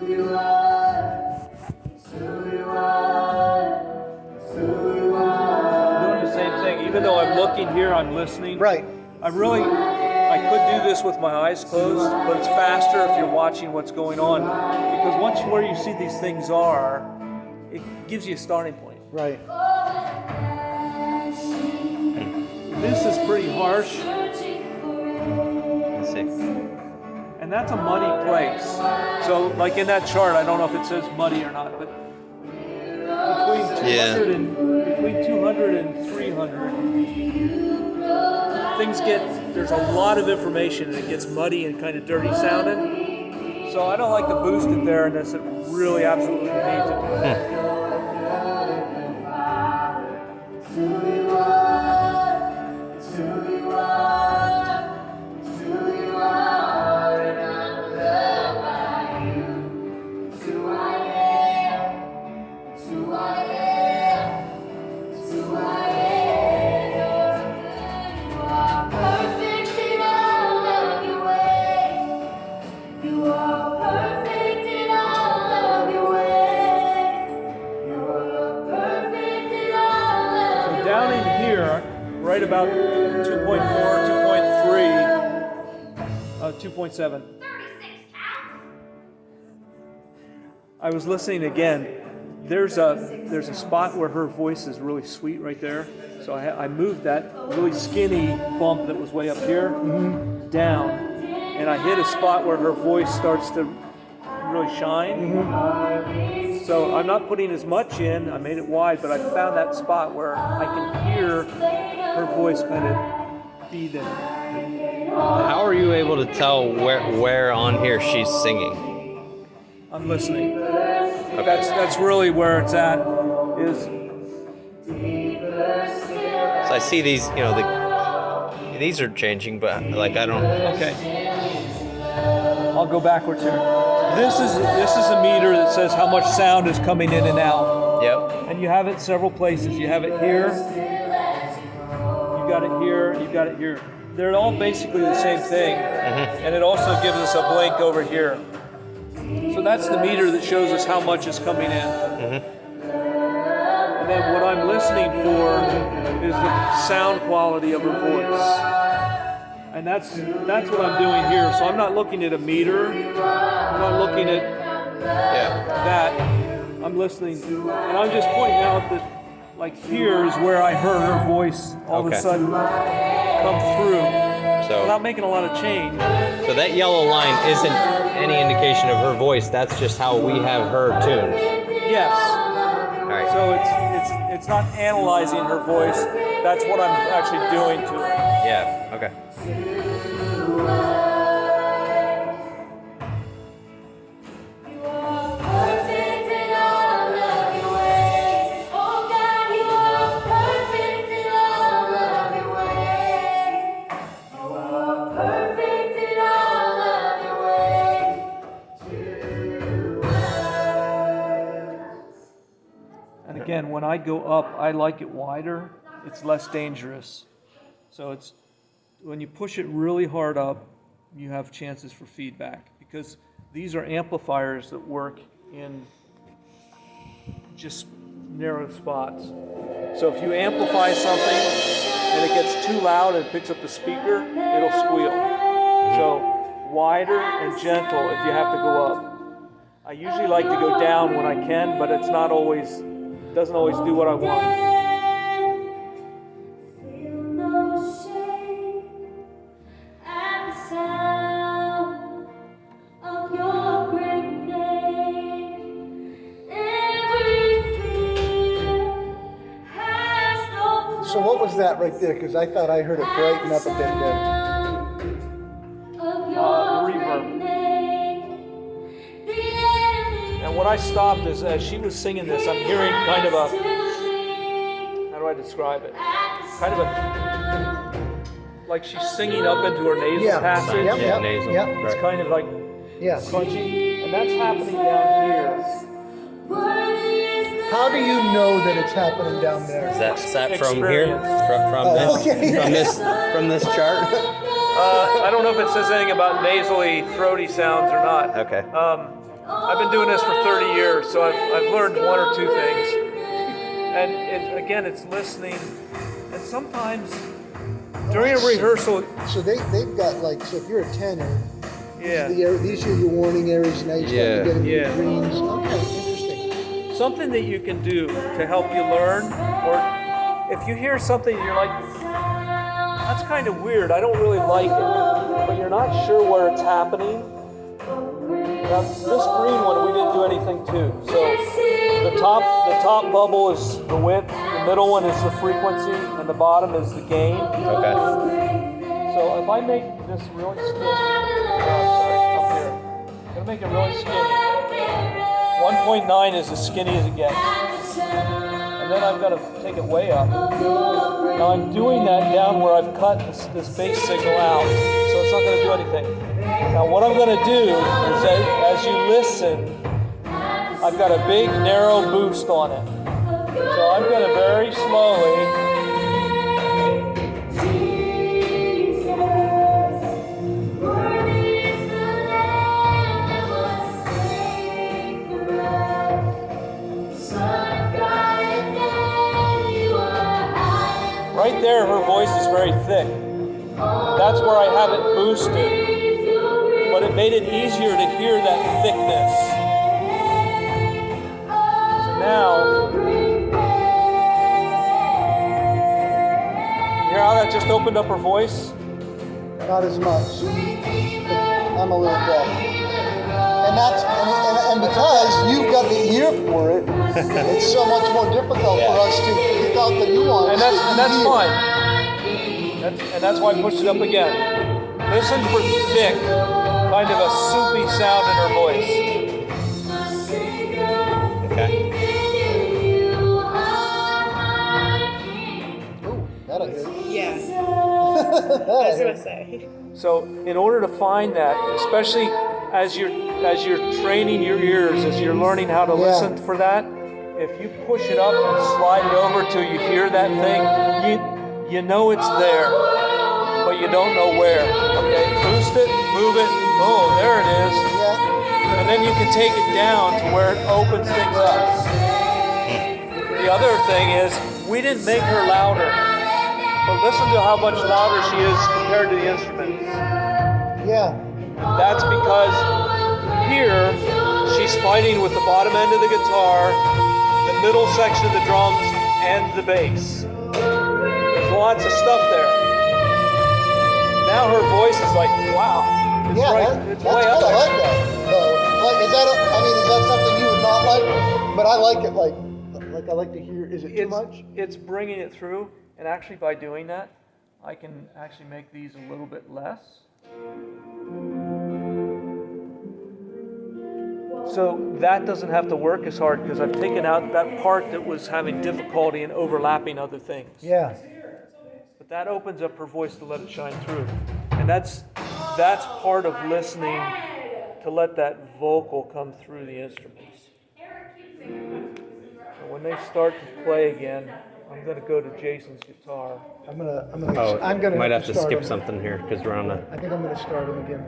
You are, it's who you are, it's who you are. I'm doing the same thing. Even though I'm looking here, I'm listening. Right. I could do this with my eyes closed, but it's faster if you're watching what's going on. Because once where you see these things are, it gives you a starting point. Right. This is pretty harsh, Let's see. and that's a muddy place. So, like in that chart, I don't know if it says muddy or not, but between 200 and 300, there's a lot of information, and it gets muddy and kind of dirty sounding. So I don't like to boost it there unless it really absolutely needs it. Right about 2.4, 2.3, 2.7. I was listening again. There's a spot where her voice is really sweet right there. So I moved that really skinny bump that was way up here down, and I hit a spot where her voice starts to really shine. So I'm not putting as much in. I made it wide, but I found that spot where I can hear her voice kind of be there. How are you able to tell where on here she's singing? I'm listening. That's really where it's at. So I see these, these are changing, but like I don't. Okay. I'll go backwards here. This is a meter that says how much sound is coming in and out. Yep. And you have it several places. You have it here. You got it here. You got it here. They're all basically the same thing. Mm-hmm. And it also gives us a blink over here. So that's the meter that shows us how much is coming in. Mm-hmm. And then what I'm listening for is the sound quality of her voice. And that's what I'm doing here. So I'm not looking at a meter. I'm not looking at that. I'm listening. And I'm just pointing out that, like, here is where I heard her voice all of a sudden come through. So without making a lot of change. So that yellow line isn't any indication of her voice. That's just how we have her tuned. Yes. All right. So it's not analyzing her voice. That's what I'm actually doing to it. Yeah. Okay. And again, when I go up, I like it wider. It's less dangerous. So when you push it really hard up, you have chances for feedback, because these are amplifiers that work in just narrow spots. So if you amplify something and it gets too loud and it picks up the speaker, it'll squeal. So wider and gentle if you have to go up. I usually like to go down when I can, but it's not always, doesn't always do what I want. So what was that right there? Because I thought I heard it brighten up a bit there. Reverb. And what I stopped is, as she was singing this, I'm hearing kind of a, how do I describe it? Kind of a, like she's singing up into her nasal passage. Yep, nasal. yep. It's kind of like crunchy. And that's happening down here. How do you know that it's happening down there? Is that from here? From this chart? I don't know if it says anything about nasally, throaty sounds or not. Okay. I've been doing this for 30 years, so I've learned one or two things. And again, it's listening. And sometimes during a rehearsal, So they've got like, so if you're a tenor, yeah, these are your warning areas, and now you start getting Yeah. your greens. Okay, interesting. something that you can do to help you learn, or if you hear something and you're like, that's kind of weird, I don't really like it, but you're not sure where it's happening. Now, this green one, we didn't do anything to. So the top bubble is the width, the middle one is the frequency, and the bottom is the gain. Okay. So if I make this really skinny, up here, I'm gonna make it really skinny. 1.9 is as skinny as it gets. And then I've got to take it way up. Now I'm doing that down where I've cut this bass signal out, so it's not going to do anything. Now what I'm going to do is that as you listen, I've got a big narrow boost on it. So I'm going to very slowly, right there, her voice is very thick. That's where I have it boosted. But it made it easier to hear that thickness. So now, you hear how that just opened up her voice? Not as much. I'm a little deaf. And that's and because you've got the ear for it, it's so much more difficult for us to pick out the nuance. And that's fine. And that's why I pushed it up again. Listen for thick, kind of a soupy sound in her voice. Okay. Ooh, that'll hit. Yeah. I was gonna say. So in order to find that, especially as you're training your ears, as you're learning how to listen for that, if you push it up and slide it over till you hear that thing, you know it's there, but you don't know where. Okay, boost it, move it. Oh, there it is. Yeah. And then you can take it down to where it opens things up. The other thing is, we didn't make her louder, but listen to how much louder she is compared to the instruments. Yeah. That's because here she's fighting with the bottom end of the guitar, the middle section of the drums, and the bass. There's lots of stuff there. Now her voice is like, wow, it's it's way up I there. like that. Like, is that something you would not like? But I like it. Like I like to hear. Is it too much? It's bringing it through, and actually by doing that, I can actually make these a little bit less. So that doesn't have to work as hard because I've taken out that part that was having difficulty in overlapping other things. Yeah. But that opens up her voice to let it shine through. And that's part of listening, to let that vocal come through the instruments. So when they start to play again, I'm going to go to Jason's guitar. I'm gonna Might have to start skip him. something here because we're on the. I think I'm gonna start him again.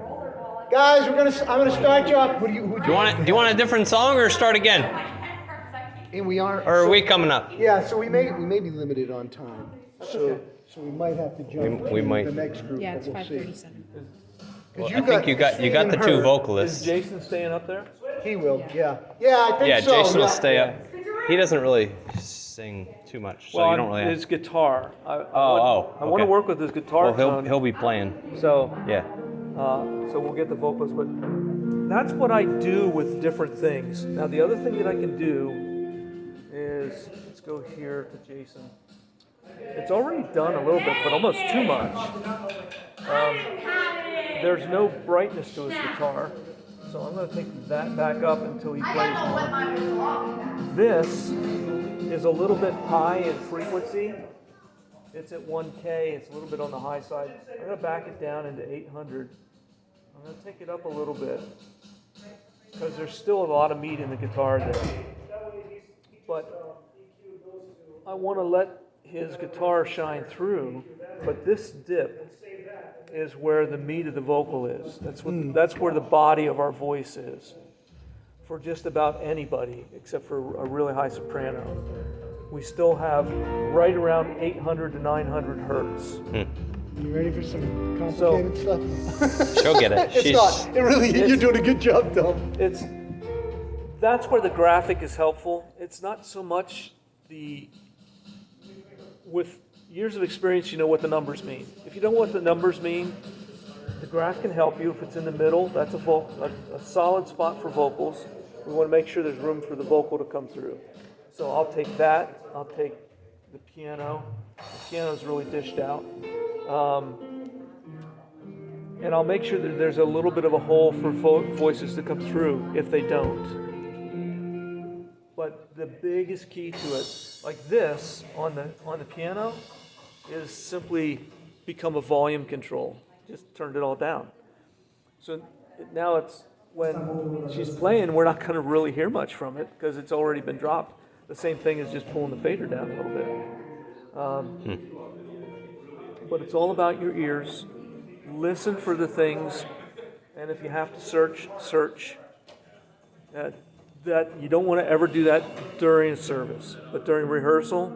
Guys, I'm gonna start you off. Do Do you want a different song or start again? And we are. Or are we coming up? Yeah, so we may be limited on time. So we might have to jump We to might. the next group. Yeah, it's but we'll see. 5:37. Well, I think you got the two Is vocalists. Jason staying up there? He will. Yeah. Yeah, I think Yeah, so. Jason will yeah. stay up. He doesn't really sing too much, so you don't really. His guitar. I want to okay. work with his guitar Well, tone. he'll be playing. So Yeah. so we'll get the vocals, but that's what I do with different things. Now the other thing that I can do is, let's go here to Jason. It's already done a little bit, but almost too much. There's no brightness to his guitar, so I'm going to take that back up until he plays more. This is a little bit high in frequency. It's at 1K, it's a little bit on the high side. I'm going to back it down into 800. I'm going to take it up a little bit because there's still a lot of meat in the guitar there. But I want to let his guitar shine through, but this dip is where the meat of the vocal is. That's where the body of our voice is. for just about anybody except for a really high soprano. We still have right around 800 to 900 hertz. You ready for some complicated stuff? She'll get it. It's not. It really, you're doing a good job, though. That's where the graphic is helpful. It's not so much with years of experience, you know what the numbers mean. If you don't know what the numbers mean, the graph can help you. If it's in the middle, that's a solid spot for vocals. We want to make sure there's room for the vocal to come through. So I'll take that. I'll take the piano. The piano's really dished out. And I'll make sure that there's a little bit of a hole for voices to come through if they don't. But the biggest key to it, like this on the piano, is simply become a volume control. Just turned it all down. So now it's when she's playing, we're not going to really hear much from it because it's already been dropped. The same thing as just pulling the fader down a little bit. But it's all about your ears. Listen for the things, and if you have to search. That you don't want to ever do that during a service, but during rehearsal,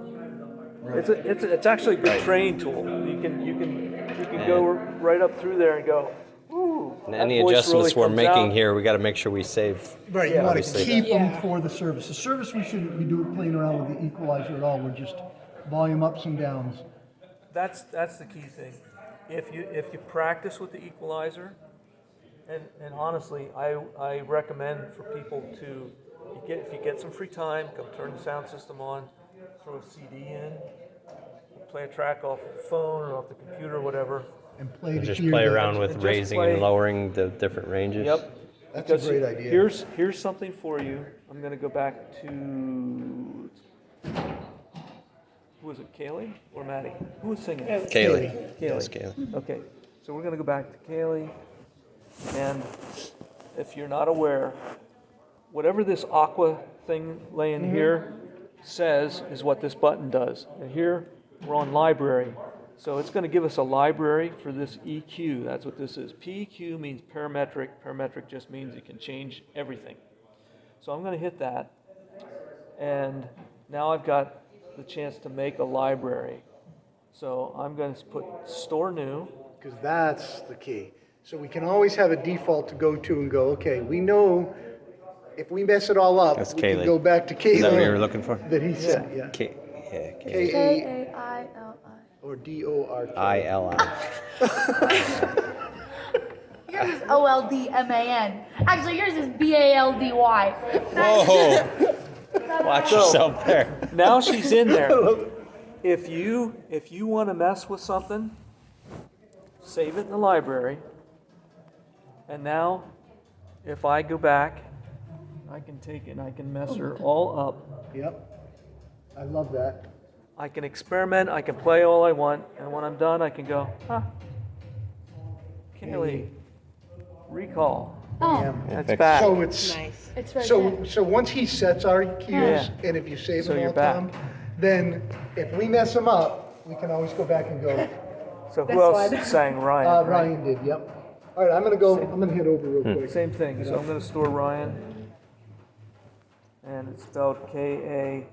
it's actually a good training tool. You can go right up through there and go. Ooh, And that any voice adjustments really we're comes making out. here, we got to make sure we save. Right, you want to obviously. keep them Yeah. for the service. The service, we shouldn't be playing around with the equalizer at all. We're just volume ups and downs. That's the key thing. If you practice with the equalizer, and honestly, I recommend for people to if you get some free time, come turn the sound system on, throw a CD in, play a track off the phone or off the computer or whatever. And play to Just hear play the- around with just raising play. and lowering the different ranges. Yep. That's a Because great idea. Here's something for you. I'm going to go back to who was it, Kaylee or Maddie? Who was singing? Kaylee. Kaylee. Yes, Kaylee. Okay, so we're going to go back to Kaylee, and if you're not aware, whatever this aqua thing laying here says is what this button does. And here we're on library, so it's going to give us a library for this EQ. That's what this is. PEQ means parametric. Parametric just means you can change everything. So I'm going to hit that, and now I've got the chance to make a library. So I'm going to put store new. Because that's the key. So we can always have a default to go to and go, okay, we know if we mess it all up, That's we can Kaylee. go back to Kaylee. Is that what you were looking for? That he said, yeah. Kaylee. K-A-I-L-I. Or D-O-R-K. I-L-I. Yours is O-L-D-M-A-N. Actually, yours is B-A-L-D-Y. Whoa. Watch yourself there. Now she's in there. If you want to mess with something, save it in the library. And now, if I go back, I can take it and I can mess her all up. Yep. I love that. I can experiment, I can play all I want, and when I'm done, I can go, Kaylee, recall. Oh, That's back. So it's Nice. it's right there. so once he sets our cues, Yeah. and if you save So them you're all, back. Tom, then if we mess them up, we can always go back and go. So This who else one. sang Ryan? right? Ryan did. Yep. All right, I'm gonna head over real quick. Same thing. So I'm going to store Ryan, and it's spelled K-A-I-L.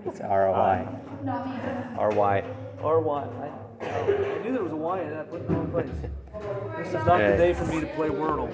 It's R-O-I. R-Y. R-Y. I knew there was a Y in that. I put it in the wrong place. This is not the day for me to play Wordle.